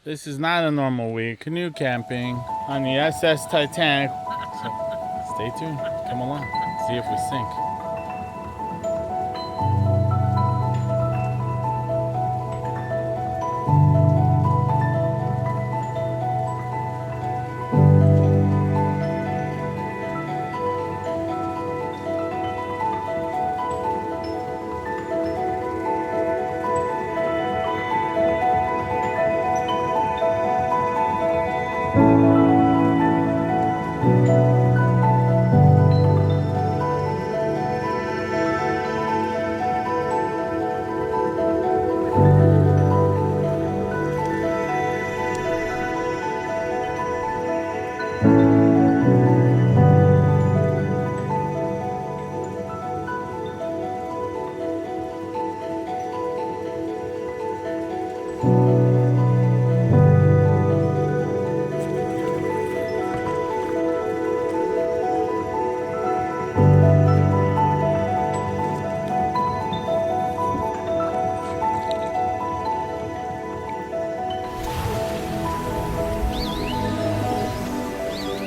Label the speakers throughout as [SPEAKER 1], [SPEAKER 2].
[SPEAKER 1] This is not a normal week. Canoe camping on the SS Titanic. So stay tuned. Come along. See if we sink.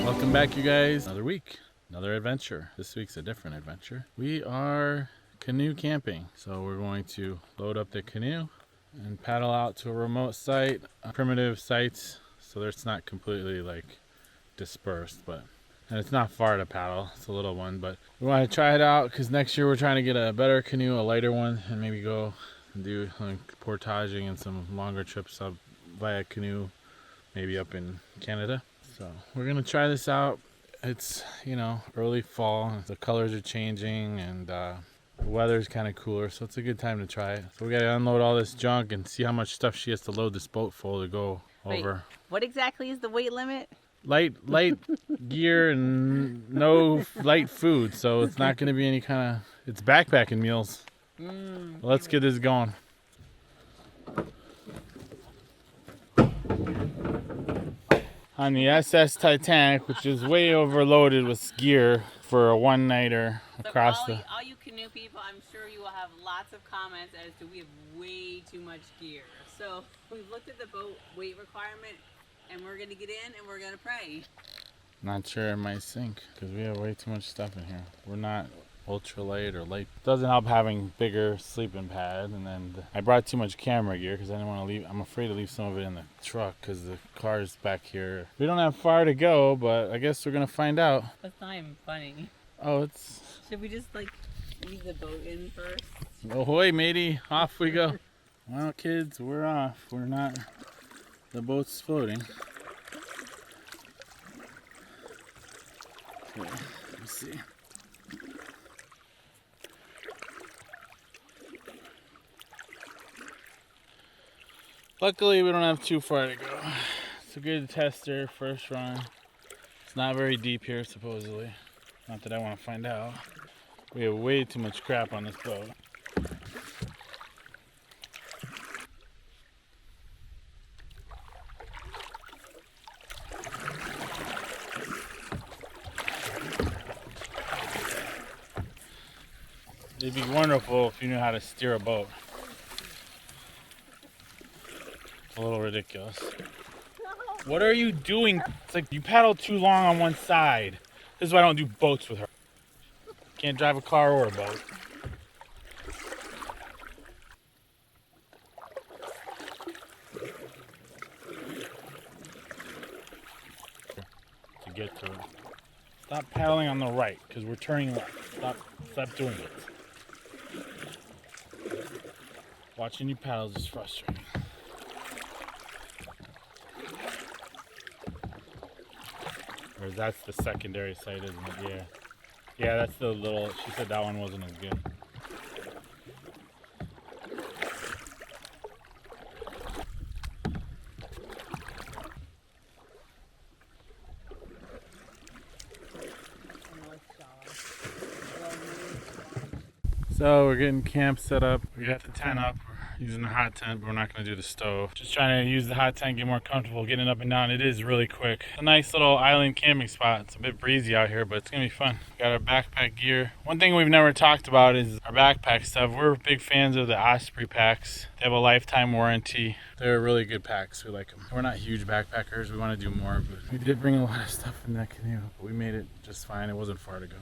[SPEAKER 1] Welcome back, you guys. Another week, another adventure. This week's a different adventure. We are canoe camping. So we're going to load up the canoe and paddle out to a remote site, primitive sites, so it's not completely like dispersed, and it's not far to paddle. It's a little one, but we want to try it out because next year we're trying to get a better canoe, a lighter one, and maybe go and do like portaging and some longer trips up via canoe, maybe up in Canada. So we're gonna try this out. It's, early fall. The colors are changing and the weather's kind of cooler, so it's a good time to try it. So we gotta unload all this junk and see how much stuff she has to load this boat full to go over.
[SPEAKER 2] Wait, what exactly is the weight limit?
[SPEAKER 1] Light gear and no light food, so it's not gonna be any kind of. It's backpacking meals. Let's get this going. On the SS Titanic, which is way overloaded with gear for a one-nighter across
[SPEAKER 2] all you canoe people, I'm sure you will have lots of comments as to we have way too much gear. So we've looked at the boat weight requirement, and we're gonna get in and we're gonna pray.
[SPEAKER 1] Not sure it might sink because we have way too much stuff in here. We're not ultra light or light. Doesn't help having bigger sleeping pad, and then I brought too much camera gear because I didn't want to leave. I'm afraid to leave some of it in the truck because the car's back here. We don't have far to go, but I guess we're gonna find out.
[SPEAKER 2] That's not even funny.
[SPEAKER 1] Oh, it's.
[SPEAKER 2] Should we just leave the boat in first?
[SPEAKER 1] Ahoy, matey! Off we go. Well, kids, we're off. We're not. The boat's floating. Okay, let's see. Luckily, we don't have too far to go. It's a good tester, first run. It's not very deep here, supposedly. Not that I want to find out. We have way too much crap on this boat. It'd be wonderful if you knew how to steer a boat. A little ridiculous. What are you doing? It's like you paddle too long on one side. This is why I don't do boats with her. Can't drive a car or a boat. To get to it. Stop paddling on the right because we're turning left. Stop doing it. Watching you paddle is frustrating. Or that's the secondary site, isn't it? Yeah. Yeah, that's the little. She said that one wasn't as good. So we're getting camp set up. We got the tent up. using the hot tent, but we're not going to do the stove. Just trying to use the hot tent, get more comfortable getting up and down. It is really quick. It's a nice little island camping spot. It's a bit breezy out here, but it's going to be fun. Got our backpack gear. One thing we've never talked about is our backpack stuff. We're big fans of the Osprey packs. They have a lifetime warranty. They're really good packs. We like them. We're not huge backpackers. We want to do more, but we did bring a lot of stuff in that canoe, but we made it just fine. It wasn't far to go.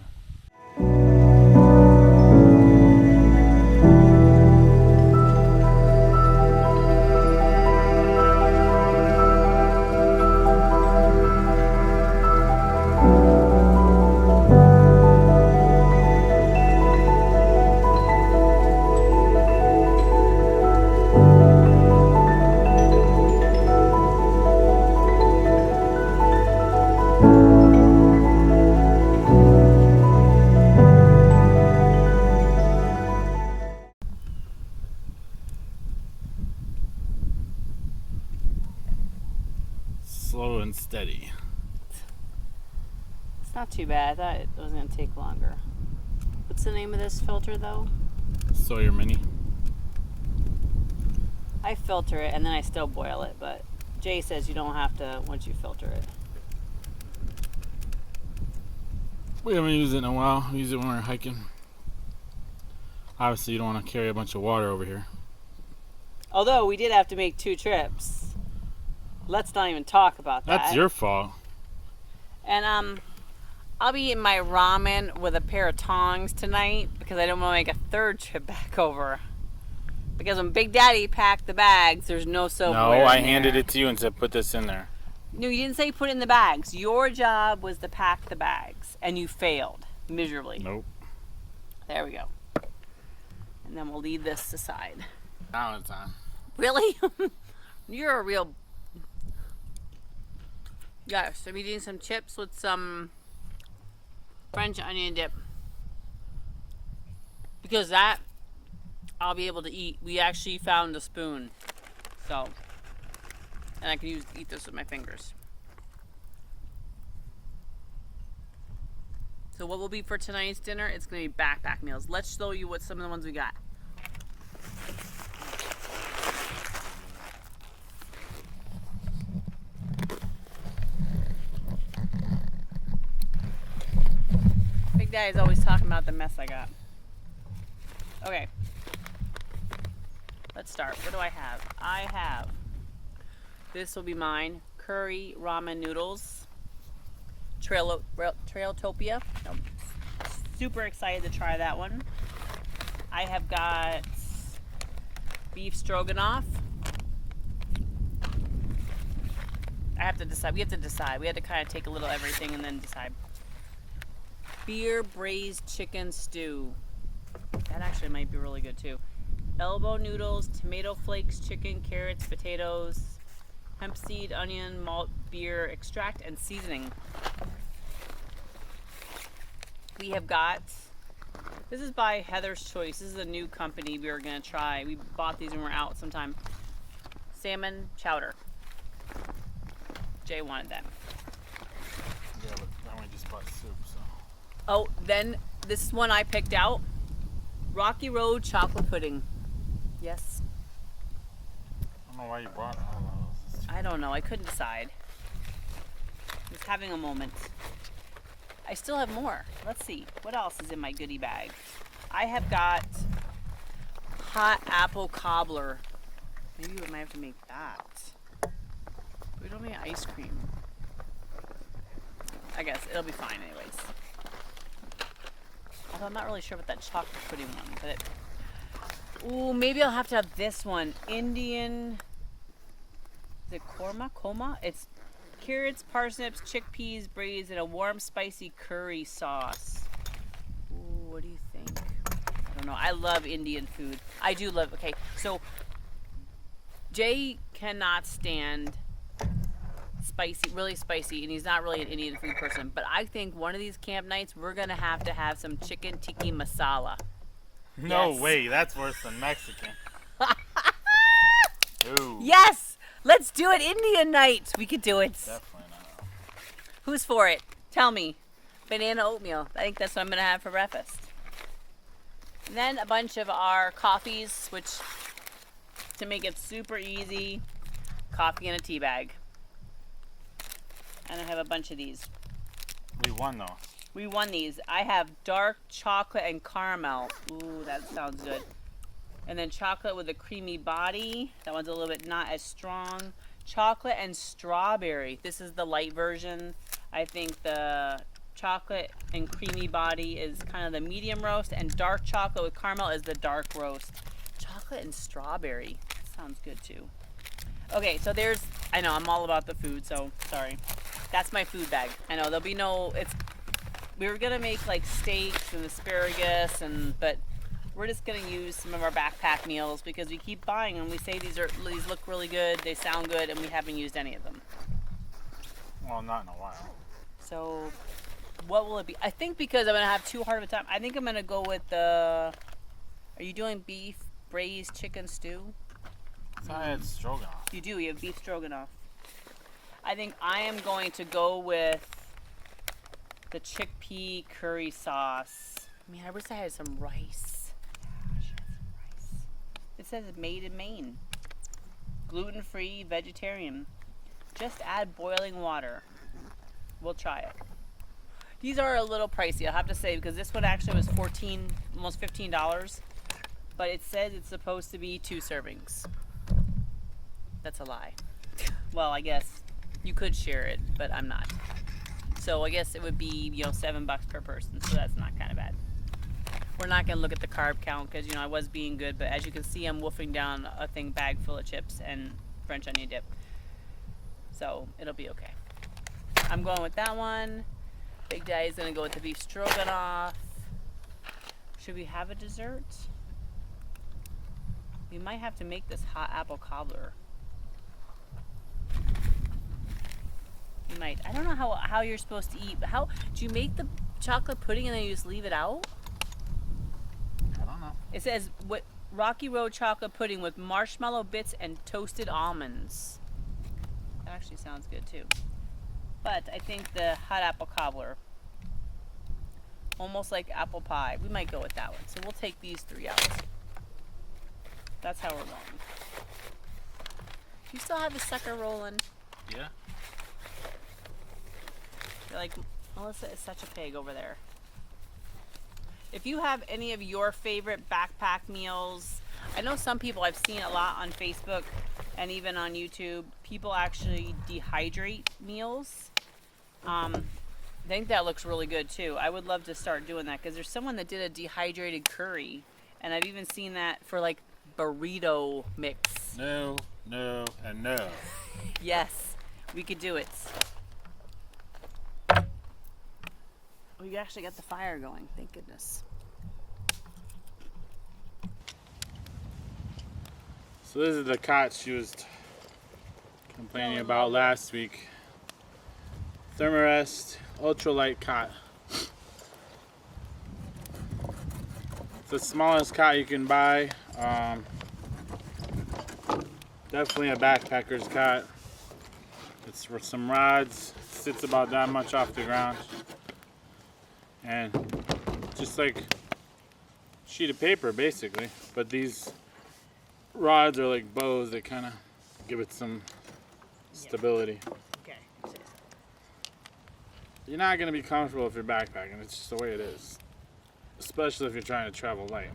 [SPEAKER 1] Slow and steady.
[SPEAKER 2] It's not too bad. I thought it was going to take longer. What's the name of this filter, though?
[SPEAKER 1] Sawyer Mini.
[SPEAKER 2] I filter it and then I still boil it, but Jay says you don't have to once you filter it.
[SPEAKER 1] We haven't used it in a while. We use it when we're hiking. Obviously, you don't want to carry a bunch of water over here.
[SPEAKER 2] Although we did have to make 2 trips. Let's not even talk about that.
[SPEAKER 1] That's your fault.
[SPEAKER 2] And I'll be eating my ramen with a pair of tongs tonight because I don't want to make a 3rd trip back over. Because when Big Daddy packed the bags, there's no soap.
[SPEAKER 1] No, I handed it to you and said put this in there.
[SPEAKER 2] No, you didn't say put it in the bags. Your job was to pack the bags, and you failed miserably.
[SPEAKER 1] Nope.
[SPEAKER 2] There we go. And then we'll leave this aside.
[SPEAKER 1] Now it's on.
[SPEAKER 2] Really? You're a real... Yes, I'm eating some chips with some French onion dip. Because that, I'll be able to eat. We actually found a spoon. So, and I can eat this with my fingers. So what will be for tonight's dinner? It's going to be backpack meals. Let's show you what some of the ones we got. Big Daddy's always talking about the mess I got. Okay. Let's start. What do I have? I have, this will be mine, curry ramen noodles, Trailtopia. I'm super excited to try that one. I have got beef stroganoff. I have to decide. We have to decide. We had to kind of take a little everything and then decide. Beer braised chicken stew. That actually might be really good too. Elbow noodles, tomato flakes, chicken, carrots, potatoes, hemp seed, onion, malt, beer, extract, and seasoning. We have got, this is by Heather's Choice. This is a new company we were going to try. We bought these when we were out sometime. Salmon chowder. Jay wanted them.
[SPEAKER 1] Yeah, but I only just bought soup, so.
[SPEAKER 2] Oh, then this is one I picked out. Rocky Road chocolate pudding. Yes.
[SPEAKER 1] I don't know why you bought all those.
[SPEAKER 2] I don't know. I couldn't decide. Just having a moment. I still have more. Let's see. What else is in my goodie bag? I have got hot apple cobbler. Maybe we might have to make that. We don't make ice cream. I guess it'll be fine anyways. Although I'm not really sure about that chocolate pudding one, but it... Ooh, maybe I'll have to have this one. Indian... Is it korma? It's carrots, parsnips, chickpeas, braised in a warm, spicy curry sauce. Ooh, what do you think? I don't know. I love Indian food. I do love... Okay, so... Jay cannot stand spicy, really spicy, and he's not really an Indian food person. But I think one of these camp nights, we're going to have some chicken tikka masala.
[SPEAKER 1] No
[SPEAKER 2] Yes.
[SPEAKER 1] way, that's worse than Mexican. Ooh.
[SPEAKER 2] Yes! Let's do it Indian night. We could do it.
[SPEAKER 1] Definitely not.
[SPEAKER 2] Who's for it? Tell me. Banana oatmeal. I think that's what I'm going to have for breakfast. And then a bunch of our coffees, which to make it super easy, coffee in a tea bag. And I have a bunch of these.
[SPEAKER 1] We won though.
[SPEAKER 2] We won these. I have dark chocolate and caramel. Ooh, that sounds good. And then chocolate with a creamy body. That one's a little bit not as strong. Chocolate and strawberry. This is the light version. I think the chocolate and creamy body is kind of the medium roast, and dark chocolate with caramel is the dark roast. Chocolate and strawberry. That sounds good too. Okay, so there's, I know I'm all about the food, so sorry. That's my food bag. I know there'll be no, we were gonna make like steaks and asparagus, but we're just gonna use some of our backpack meals because we keep buying them. We say these look really good, they sound good, and we haven't used any of them.
[SPEAKER 1] Well, not in a while.
[SPEAKER 2] So what will it be? I think because I'm gonna have too hard of a time, I think I'm gonna go with the, are you doing beef braised chicken stew?
[SPEAKER 1] I had stroganoff.
[SPEAKER 2] You do, you have beef stroganoff. I think I am going to go with the chickpea curry sauce. Man, I wish I had some rice. I should have some rice. It says it's made in Maine. Gluten-free, vegetarian. Just add boiling water. We'll try it. These are a little pricey, I'll have to say, because this one actually was $14, almost $15. But it says it's supposed to be 2 servings. That's a lie. Well, I guess you could share it, but I'm not. So I guess it would be, $7 per person, so that's not kind of bad. We're not going to look at the carb count because, I was being good, but as you can see, I'm wolfing down a bag full of chips and French onion dip. So it'll be okay. I'm going with that one. Big Daddy's going to go with the beef stroganoff. Should we have a dessert? We might have to make this hot apple cobbler. You might. I don't know how you're supposed to eat, but how do you make the chocolate pudding and then you just leave it out?
[SPEAKER 1] I don't know.
[SPEAKER 2] It says what Rocky Road chocolate pudding with marshmallow bits and toasted almonds. That actually sounds good too. But I think the hot apple cobbler, almost like apple pie. We might go with that one. So we'll take these 3 out. That's how we're going. Do you still have the sucker rolling?
[SPEAKER 1] Yeah.
[SPEAKER 2] You're like, Melissa is such a pig over there. If you have any of your favorite backpack meals, I know some people, I've seen a lot on Facebook and even on YouTube, people actually dehydrate meals. I think that looks really good too. I would love to start doing that because there's someone that did a dehydrated curry, and I've even seen that for like burrito mix.
[SPEAKER 1] No, and no.
[SPEAKER 2] Yes, we could do it. We actually got the fire going, thank goodness.
[SPEAKER 1] So this is the cot she was complaining about last week. Thermarest ultralight cot. It's the smallest cot you can buy. Definitely a backpacker's cot. It's for some rods. It sits about that much off the ground. And just like a sheet of paper basically, but these rods are like bows that kind of give it some stability.
[SPEAKER 2] Okay.
[SPEAKER 1] You're not going to be comfortable if you're backpacking. It's just the way it is, especially if you're trying to travel light.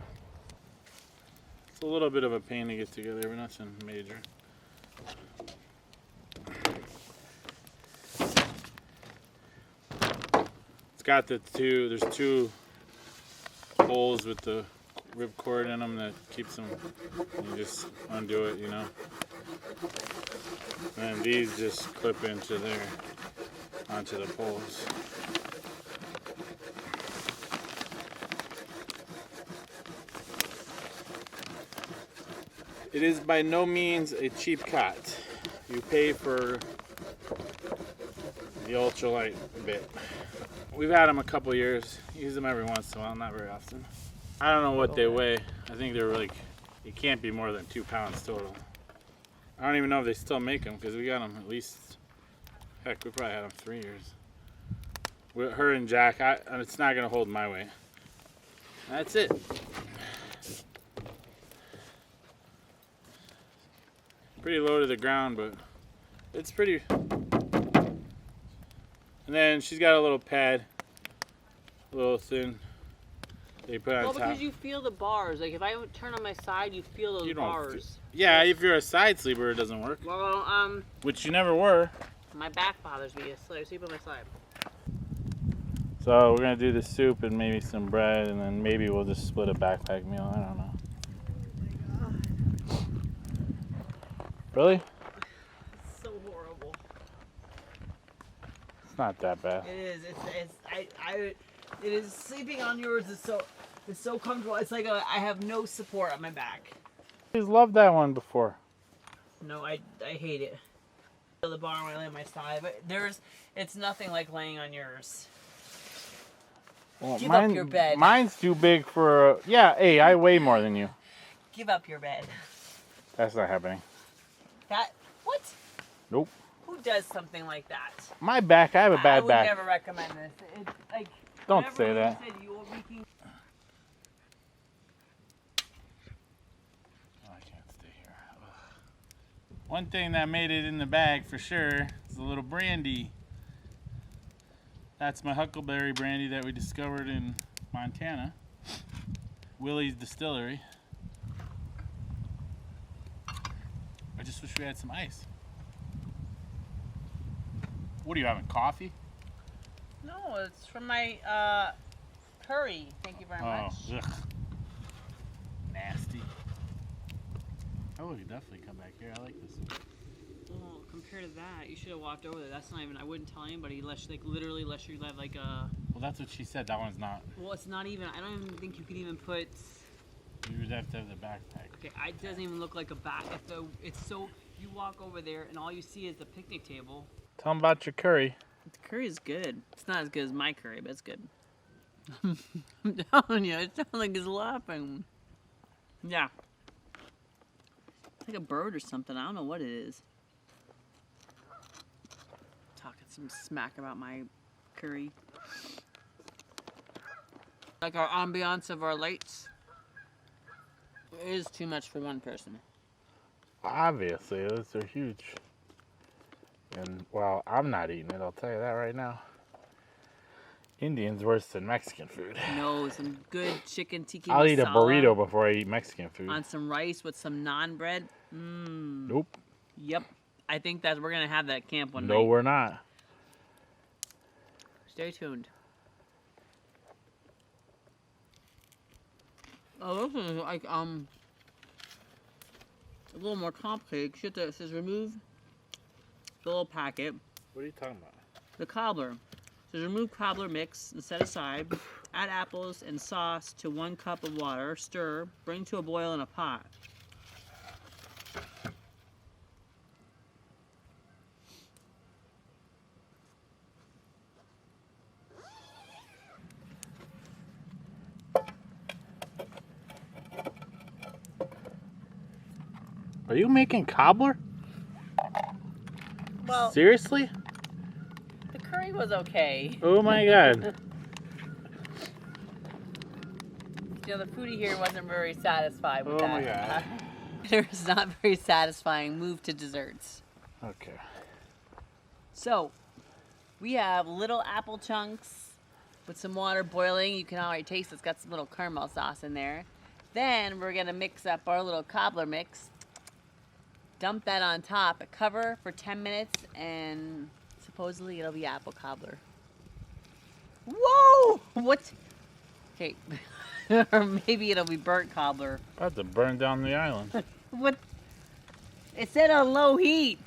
[SPEAKER 1] It's a little bit of a pain to get together, but nothing major. Got there's 2 holes with the ripcord in them that keeps them, you just undo it, and these just clip into onto the poles. It is by no means a cheap cot. You pay for the ultralight bit. We've had them a couple years. Use them every once in a while, not very often. I don't know what they weigh. I think they're like, it can't be more than 2 pounds total. I don't even know if they still make them because we got them at least, heck, we probably had them 3 years. With her and Jack, and it's not gonna hold my weight. That's it. pretty low to the ground, but it's pretty. And then she's got a little pad, a little thin. They put on
[SPEAKER 2] well,
[SPEAKER 1] top.
[SPEAKER 2] because you feel the bars. Like if I turn on my side, you feel those bars.
[SPEAKER 1] Yeah, if you're a side sleeper, it doesn't work.
[SPEAKER 2] Well,
[SPEAKER 1] which you never were.
[SPEAKER 2] my back bothers me. I sleep on my side.
[SPEAKER 1] So we're gonna do the soup and maybe some bread, and then maybe we'll just split a backpack meal. I don't know. Really?
[SPEAKER 2] It's so horrible.
[SPEAKER 1] It's not that bad.
[SPEAKER 2] It is. It is. Sleeping on yours is so comfortable. It's like I have no support on my back.
[SPEAKER 1] I always loved that one before.
[SPEAKER 2] No, I hate it. I feel the bar when I lay on my side, but it's nothing like laying on yours.
[SPEAKER 1] Well,
[SPEAKER 2] Give up your bed.
[SPEAKER 1] Mine's too big for. Yeah, hey, I weigh more than you.
[SPEAKER 2] Give up your bed.
[SPEAKER 1] That's not happening.
[SPEAKER 2] What?
[SPEAKER 1] Nope.
[SPEAKER 2] Who does something like that?
[SPEAKER 1] My back, I have a bad back.
[SPEAKER 2] I would never recommend this. It's like.
[SPEAKER 1] Don't say that.
[SPEAKER 2] Said, you will be
[SPEAKER 1] Oh, I can't stay here. Ugh. One thing that made it in the bag for sure is a little brandy. That's my huckleberry brandy that we discovered in Montana. Willie's Distillery. I just wish we had some ice. What are you having, coffee?
[SPEAKER 2] No, it's from my curry. Thank you very much.
[SPEAKER 1] Ugh. Nasty. Oh, we could definitely come back here. I like this.
[SPEAKER 2] Well, compared to that, you should have walked over there. That's not even. I wouldn't tell anybody unless, literally, unless you have like a.
[SPEAKER 1] Well, that's what she said. That one's not.
[SPEAKER 2] Well, it's not even. I don't even think you could even put.
[SPEAKER 1] You would have to have the backpack.
[SPEAKER 2] Okay, it doesn't even look like a back. It's so. You walk over there and all you see is the picnic table.
[SPEAKER 1] Tell them about your curry.
[SPEAKER 2] The curry is good. It's not as good as my curry, but it's good. I'm telling you, it sounds like it's laughing. Yeah. It's like a bird or something. I don't know what it is. Talking some smack about my curry. Like our ambiance of our lights. It is too much for one person.
[SPEAKER 1] Obviously, those are huge. And, well, I'm not eating it, I'll tell you that right now. Indian's worse than Mexican food.
[SPEAKER 2] No, some good chicken tikka
[SPEAKER 1] I'll
[SPEAKER 2] masala
[SPEAKER 1] eat a burrito before I eat Mexican food.
[SPEAKER 2] on some rice with some naan bread. Mmm.
[SPEAKER 1] Nope.
[SPEAKER 2] Yep. I think that we're going to have that at camp one night.
[SPEAKER 1] No, we're not.
[SPEAKER 2] Stay tuned. Oh, this is like, a little more complicated. Shit, that says remove the little packet.
[SPEAKER 1] What are you talking about?
[SPEAKER 2] The cobbler. It says remove cobbler mix and set aside. Add apples and sauce to 1 cup of water. Stir. Bring to a boil in a pot.
[SPEAKER 1] Are you making cobbler?
[SPEAKER 2] Well,
[SPEAKER 1] Seriously?
[SPEAKER 2] the curry was okay.
[SPEAKER 1] Oh my god.
[SPEAKER 2] You know, the foodie here wasn't very satisfied with
[SPEAKER 1] Oh
[SPEAKER 2] that.
[SPEAKER 1] my god.
[SPEAKER 2] It was not very satisfying. Move to desserts.
[SPEAKER 1] Okay.
[SPEAKER 2] So, we have little apple chunks with some water boiling. You can already taste it's got some little caramel sauce in there. Then we're going to mix up our little cobbler mix. Dump that on top, cover for 10 minutes, and supposedly it'll be apple cobbler. Whoa! What? Okay. Or maybe it'll be burnt cobbler.
[SPEAKER 1] About to burn down the island.
[SPEAKER 2] What? It said on low heat.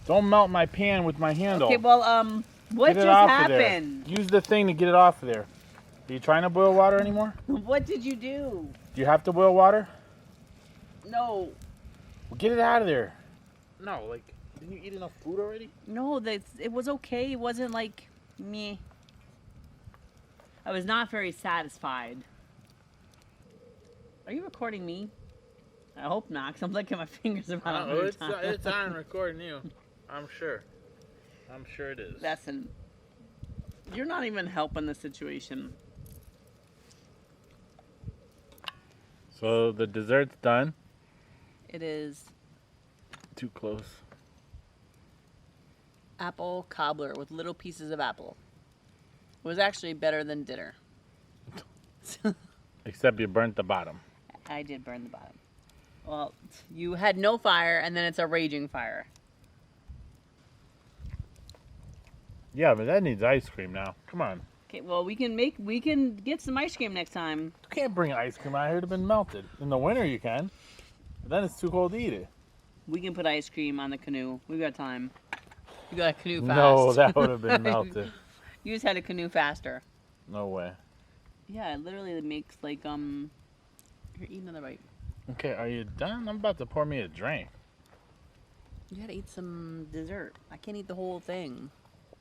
[SPEAKER 1] Don't melt my pan with my handle.
[SPEAKER 2] Okay, well, what
[SPEAKER 1] Get it
[SPEAKER 2] just
[SPEAKER 1] off
[SPEAKER 2] happened?
[SPEAKER 1] Of there. Use the thing to get it off of there. Are you trying to boil water anymore?
[SPEAKER 2] What did you do?
[SPEAKER 1] Do you have to boil water?
[SPEAKER 2] No.
[SPEAKER 1] Well, get it out of there. No, like, didn't you eat enough food already?
[SPEAKER 2] No, it was okay. It wasn't like meh. I was not very satisfied. Are you recording me? I hope not, because I'm licking my fingers about
[SPEAKER 1] Oh,
[SPEAKER 2] it.
[SPEAKER 1] it's on recording you. I'm sure. I'm sure it is.
[SPEAKER 2] Listen, you're not even helping the situation.
[SPEAKER 1] So the dessert's done.
[SPEAKER 2] It is
[SPEAKER 1] Too close.
[SPEAKER 2] Apple cobbler with little pieces of apple. It was actually better than dinner.
[SPEAKER 1] Except you burnt the bottom.
[SPEAKER 2] I did burn the bottom. Well, you had no fire, and then it's a raging fire.
[SPEAKER 1] Yeah, but that needs ice cream now. Come on.
[SPEAKER 2] Okay, well, we can get some ice cream next time.
[SPEAKER 1] You can't bring ice cream out here to been melted. In the winter you can, but then it's too cold to eat it.
[SPEAKER 2] We can put ice cream on the canoe. We've got time. You got a canoe fast.
[SPEAKER 1] No, that would have been melted.
[SPEAKER 2] You just had a canoe faster.
[SPEAKER 1] No way.
[SPEAKER 2] Yeah, it literally makes like Here, eat another bite.
[SPEAKER 1] Okay, are you done? I'm about to pour me a drink.
[SPEAKER 2] You gotta eat some dessert. I can't eat the whole thing.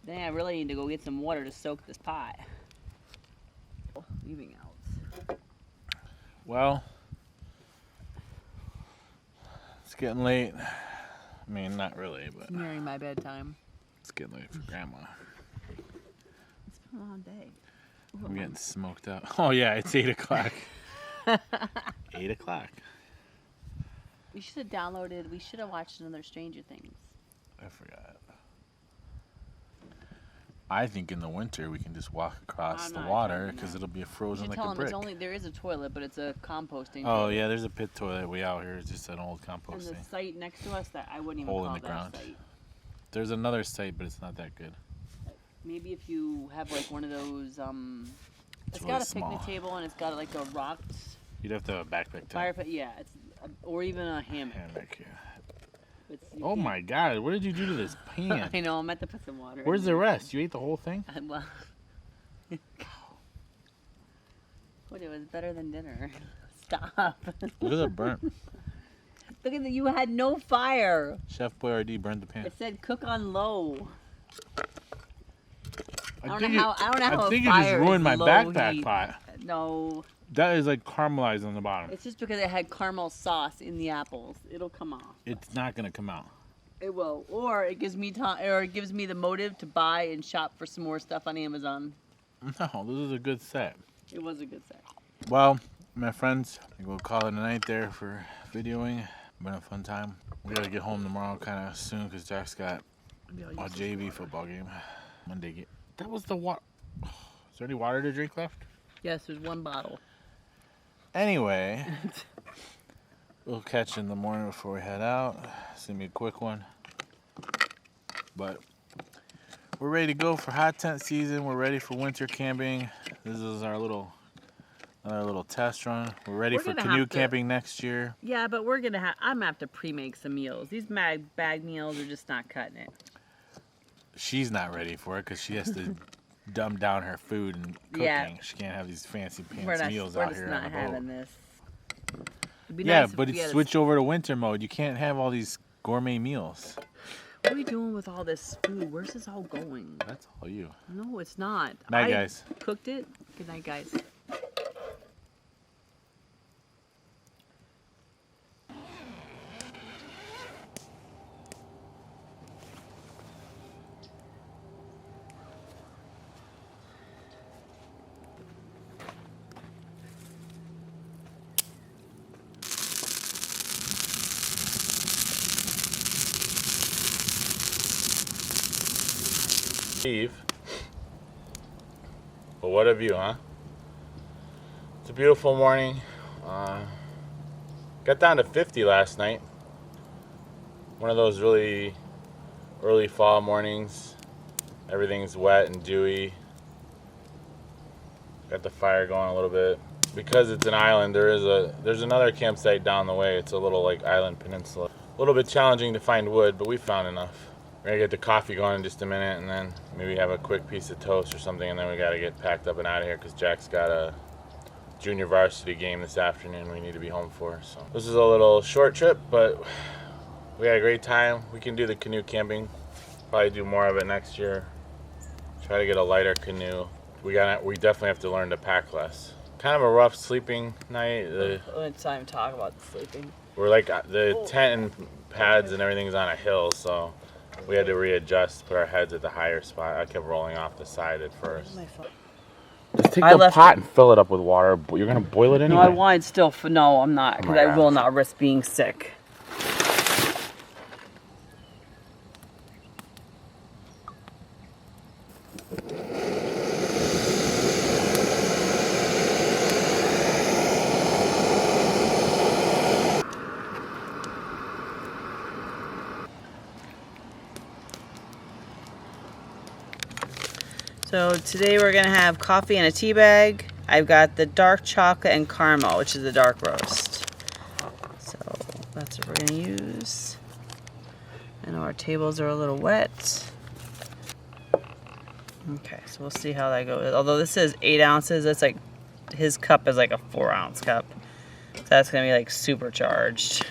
[SPEAKER 2] Then I really need to go get some water to soak this pot. Leaving out.
[SPEAKER 1] Well, it's getting late. I mean, not really, but
[SPEAKER 2] It's nearing my bedtime.
[SPEAKER 1] it's getting late for Grandma.
[SPEAKER 2] It's been a long day. Ooh,
[SPEAKER 1] I'm getting smoked out. Oh yeah, it's 8 o'clock. 8 o'clock.
[SPEAKER 2] We should have downloaded. We should have watched another Stranger Things.
[SPEAKER 1] I forgot. I think in the winter we can just walk across the water because it'll be frozen like
[SPEAKER 2] tell
[SPEAKER 1] a
[SPEAKER 2] them
[SPEAKER 1] brick.
[SPEAKER 2] it's only there is a toilet, but it's a composting.
[SPEAKER 1] Oh
[SPEAKER 2] toilet.
[SPEAKER 1] yeah, there's a pit toilet way out here. It's just an old
[SPEAKER 2] And
[SPEAKER 1] composting.
[SPEAKER 2] the site next to us that I wouldn't even
[SPEAKER 1] Hole
[SPEAKER 2] call
[SPEAKER 1] in the
[SPEAKER 2] that
[SPEAKER 1] ground.
[SPEAKER 2] site.
[SPEAKER 1] There's another site, but it's not that good.
[SPEAKER 2] Maybe if you have like one of those it's
[SPEAKER 1] really
[SPEAKER 2] got a
[SPEAKER 1] small.
[SPEAKER 2] picnic table and it's got like a rocked
[SPEAKER 1] You'd have to have a backpack
[SPEAKER 2] fire
[SPEAKER 1] tent.
[SPEAKER 2] pit. Yeah, it's or even a hammock.
[SPEAKER 1] Hammock, yeah.
[SPEAKER 2] You
[SPEAKER 1] Oh
[SPEAKER 2] can't-
[SPEAKER 1] my God! What did you do to this pan?
[SPEAKER 2] I know. I'm at to put some water.
[SPEAKER 1] Where's
[SPEAKER 2] in
[SPEAKER 1] the
[SPEAKER 2] there.
[SPEAKER 1] rest? You ate the whole thing?
[SPEAKER 2] Well, what? It was better than dinner. Stop.
[SPEAKER 1] Look at the burnt.
[SPEAKER 2] Look at that. You had no fire.
[SPEAKER 1] Chef Boyardee burned the pan.
[SPEAKER 2] It said cook on low.
[SPEAKER 1] I
[SPEAKER 2] don't
[SPEAKER 1] think
[SPEAKER 2] know how. I don't know how
[SPEAKER 1] I
[SPEAKER 2] a
[SPEAKER 1] think it
[SPEAKER 2] fire
[SPEAKER 1] just
[SPEAKER 2] is
[SPEAKER 1] ruined my
[SPEAKER 2] low
[SPEAKER 1] backpack
[SPEAKER 2] heat.
[SPEAKER 1] pot.
[SPEAKER 2] No,
[SPEAKER 1] That is like caramelized on the bottom.
[SPEAKER 2] it's just because it had caramel sauce in the apples. It'll come off.
[SPEAKER 1] It's not gonna come out.
[SPEAKER 2] It will, or it gives me time, or it gives me the motive to buy and shop for some more stuff on Amazon.
[SPEAKER 1] No, this is a good set.
[SPEAKER 2] It was a good set.
[SPEAKER 1] Well, my friends, I think we'll call it a night there for videoing. Been a fun time. We gotta get home tomorrow kind of soon because Jack's got a JV football game. Monday game. That was the water. Is there any water to drink left?
[SPEAKER 2] Yes, there's one bottle.
[SPEAKER 1] Anyway, we'll catch you in the morning before we head out. It's gonna be a quick one. But we're ready to go for hot tent season. We're ready for winter camping. This is our another little test run. We're ready for canoe camping next year.
[SPEAKER 2] Yeah, but I'm gonna have to pre-make some meals. These bag meals are just not cutting it.
[SPEAKER 1] She's not ready for it because she has to dumb down her food and cooking.
[SPEAKER 2] Yeah.
[SPEAKER 1] She can't have these fancy
[SPEAKER 2] We're
[SPEAKER 1] pants meals out here
[SPEAKER 2] not
[SPEAKER 1] on the
[SPEAKER 2] having
[SPEAKER 1] boat.
[SPEAKER 2] this. It'd be
[SPEAKER 1] Yeah,
[SPEAKER 2] nice if
[SPEAKER 1] but
[SPEAKER 2] we
[SPEAKER 1] it's
[SPEAKER 2] had
[SPEAKER 1] switch over to winter mode. You can't have all these gourmet meals.
[SPEAKER 2] What are we doing with all this food? Where's this all going?
[SPEAKER 1] That's all you.
[SPEAKER 2] No, it's not.
[SPEAKER 1] Night,
[SPEAKER 2] I
[SPEAKER 1] guys.
[SPEAKER 2] Cooked it. Good night, guys.
[SPEAKER 1] Eve. But what a view, huh? It's a beautiful morning. Got down to 50 last night. One of those really early fall mornings. Everything's wet and dewy. Got the fire going a little bit. Because it's an island, there's another campsite down the way. It's a little like island peninsula. A little bit challenging to find wood, but we found enough. We're gonna get the coffee going in just a minute, and then maybe have a quick piece of toast or something, and then we gotta get packed up and out of here because Jack's got a junior varsity game this afternoon we need to be home for. So this is a little short trip, but we had a great time. We can do the canoe camping. Probably do more of it next year. Try to get a lighter canoe. We definitely have to learn to pack less. Kind of a rough sleeping night.
[SPEAKER 2] It's time to talk about the sleeping.
[SPEAKER 1] We're like the tent and pads and everything's on a hill, so we had to readjust, put our heads at the higher spot. I kept rolling off the side at first. Just take the pot and fill it up with water. You're gonna boil it anyway.
[SPEAKER 2] No, I wanted still. No, I'm not, because
[SPEAKER 1] my
[SPEAKER 2] I
[SPEAKER 1] God.
[SPEAKER 2] will not risk being sick. So today we're gonna have coffee in a tea bag. I've got the dark chocolate and caramel, which is the dark roast. So that's what we're gonna use. I know our tables are a little wet. Okay, so we'll see how that goes. Although this is 8 ounces, that's like, his cup is like a 4-ounce cup. So that's gonna be like supercharged.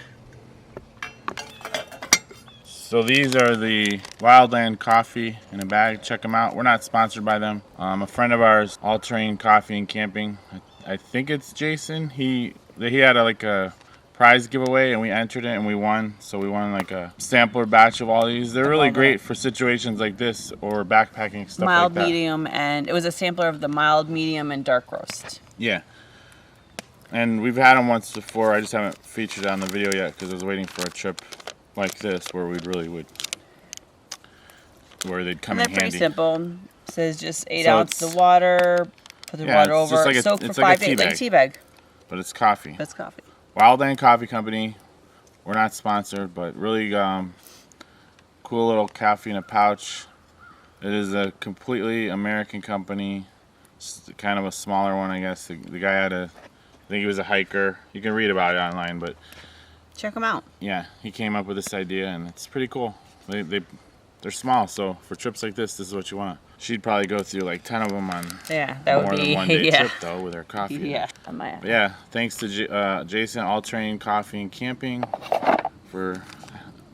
[SPEAKER 1] So these are the Wildland coffee in a bag. Check them out. We're not sponsored by them. A friend of ours, All Terrain Coffee and Camping. I think it's Jason. He had a prize giveaway and we entered it and we won. So we won like a sampler batch of all these. They're really great for situations like this or backpacking stuff
[SPEAKER 2] Mild,
[SPEAKER 1] like that.
[SPEAKER 2] medium, and it was a sampler of the mild, medium, and dark roast.
[SPEAKER 1] Yeah. And we've had them once before. I just haven't featured it on the video yet because I was waiting for a trip like this where they'd come in handy.
[SPEAKER 2] They're pretty simple. It says just 8 ounces of water, put the water over, soak for 5 days, like a tea bag.
[SPEAKER 1] But it's coffee.
[SPEAKER 2] That's coffee.
[SPEAKER 1] Wildland Coffee Company. We're not sponsored, but really cool little coffee in a pouch. It is a completely American company. It's kind of a smaller one, I guess. The guy I think he was a hiker. You can read about it online, but
[SPEAKER 2] check them out.
[SPEAKER 1] Yeah, he came up with this idea, and it's pretty cool. They're small, so for trips like this is what you want. She'd probably go through like 10 of them on
[SPEAKER 2] that
[SPEAKER 1] more
[SPEAKER 2] would be,
[SPEAKER 1] than one day trip, though, with her coffee.
[SPEAKER 2] Yeah, I might have.
[SPEAKER 1] But yeah, thanks to Jason, All Terrain Coffee and Camping, for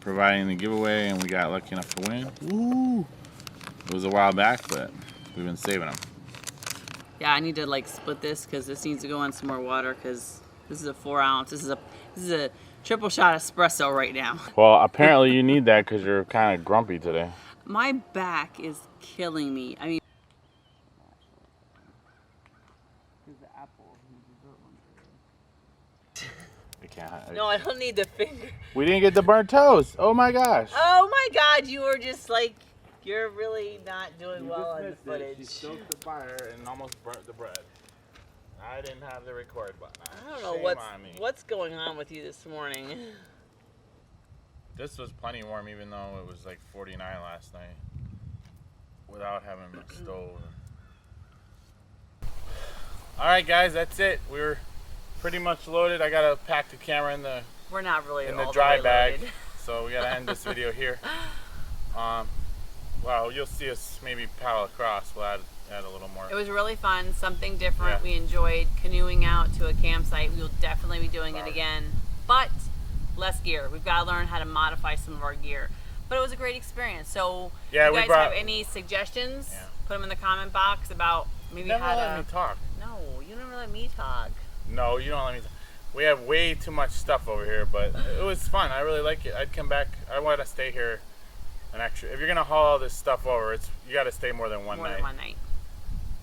[SPEAKER 1] providing the giveaway, and we got lucky enough to win. Woo! It was a while back, but we've been saving them.
[SPEAKER 2] Yeah, I need to like split this because this needs to go in some more water because this is a 4-ounce. This is a triple shot espresso right now.
[SPEAKER 1] Well, apparently you need that because you're kind of grumpy today.
[SPEAKER 2] My back is killing me. I mean, the apple.
[SPEAKER 1] I can't.
[SPEAKER 2] No, I don't need the finger.
[SPEAKER 1] We didn't get the burnt toast. Oh my gosh.
[SPEAKER 2] Oh my God, you were just like, you're really not doing well on the footage.
[SPEAKER 1] She stoked the fire and almost burnt the bread. I didn't have the record button on.
[SPEAKER 2] I don't know what's going on with you this morning.
[SPEAKER 1] This was plenty warm, even though it was like 49 last night, without having a stove. All right, guys, that's it. We're pretty much loaded. I gotta pack the camera in the
[SPEAKER 2] We're not really
[SPEAKER 1] in the
[SPEAKER 2] all
[SPEAKER 1] dry
[SPEAKER 2] the way
[SPEAKER 1] bag,
[SPEAKER 2] loaded.
[SPEAKER 1] so we gotta end this video here. Well, you'll see us maybe paddle across. We'll add a little more.
[SPEAKER 2] It was really fun, something different.
[SPEAKER 1] Yeah.
[SPEAKER 2] We enjoyed canoeing out to a campsite. We will definitely be doing it again, but less gear. We've got to learn how to modify some of our gear. But it was a great experience. So
[SPEAKER 1] Yeah,
[SPEAKER 2] if you guys have any suggestions, put them in the comment box about maybe
[SPEAKER 1] Never
[SPEAKER 2] how
[SPEAKER 1] let
[SPEAKER 2] to...
[SPEAKER 1] me talk.
[SPEAKER 2] No, you never let me talk.
[SPEAKER 1] No, you don't let me talk. We have way too much stuff over here, but it was fun. I really like it. I'd come back. I want to stay here an extra. If you're gonna haul all this stuff over, you got to stay more than one night.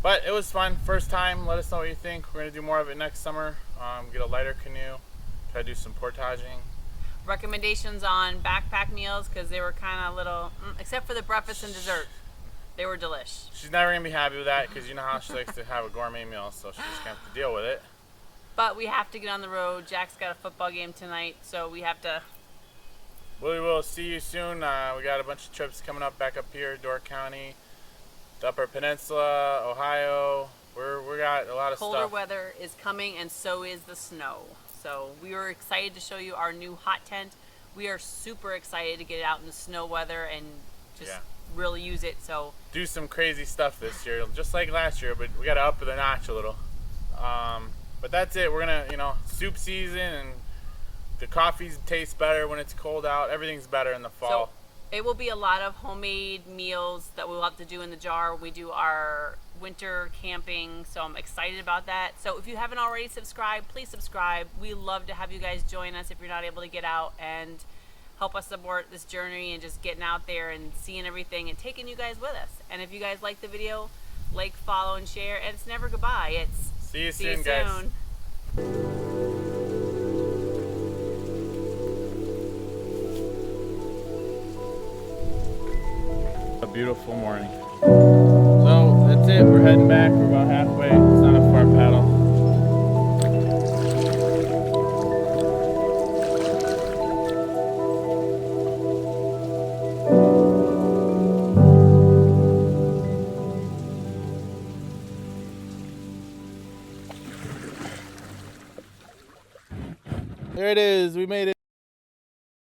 [SPEAKER 1] But it was fun. First time. Let us know what you think. We're gonna do more of it next summer. Get a lighter canoe. Try to do some portaging.
[SPEAKER 2] Recommendations on backpack meals because they were kind of little, except for the breakfast and dessert. They were delish.
[SPEAKER 1] She's never gonna be happy with that because you know how she likes to have a gourmet meal, so she's just gonna have to deal with it.
[SPEAKER 2] But we have to get on the road. Jack's got a football game tonight, so we have to.
[SPEAKER 1] We will see you soon. We got a bunch of trips coming up back up here, Door County, the Upper Peninsula, Ohio. We got a lot of
[SPEAKER 2] Colder
[SPEAKER 1] stuff.
[SPEAKER 2] weather is coming, and so is the snow. So we were excited to show you our new hot tent. We are super excited to get out in the snow weather and just really use it. So
[SPEAKER 1] do some crazy stuff this year, just like last year, but we got to up the notch a little. But that's it. We're gonna, soup season, and the coffees taste better when it's cold out. Everything's better in the fall.
[SPEAKER 2] So it will be a lot of homemade meals that we'll have to do in the jar. We do our winter camping, so I'm excited about that. So if you haven't already subscribed, please subscribe. We love to have you guys join us if you're not able to get out and help us support this journey and just getting out there and seeing everything and taking you guys with us. And if you guys like the video, like, follow, and share. And it's never goodbye. It's
[SPEAKER 1] see you soon, guys. A beautiful morning. So that's it. We're heading back. We're about halfway. It's not a far paddle. There it is. We made it.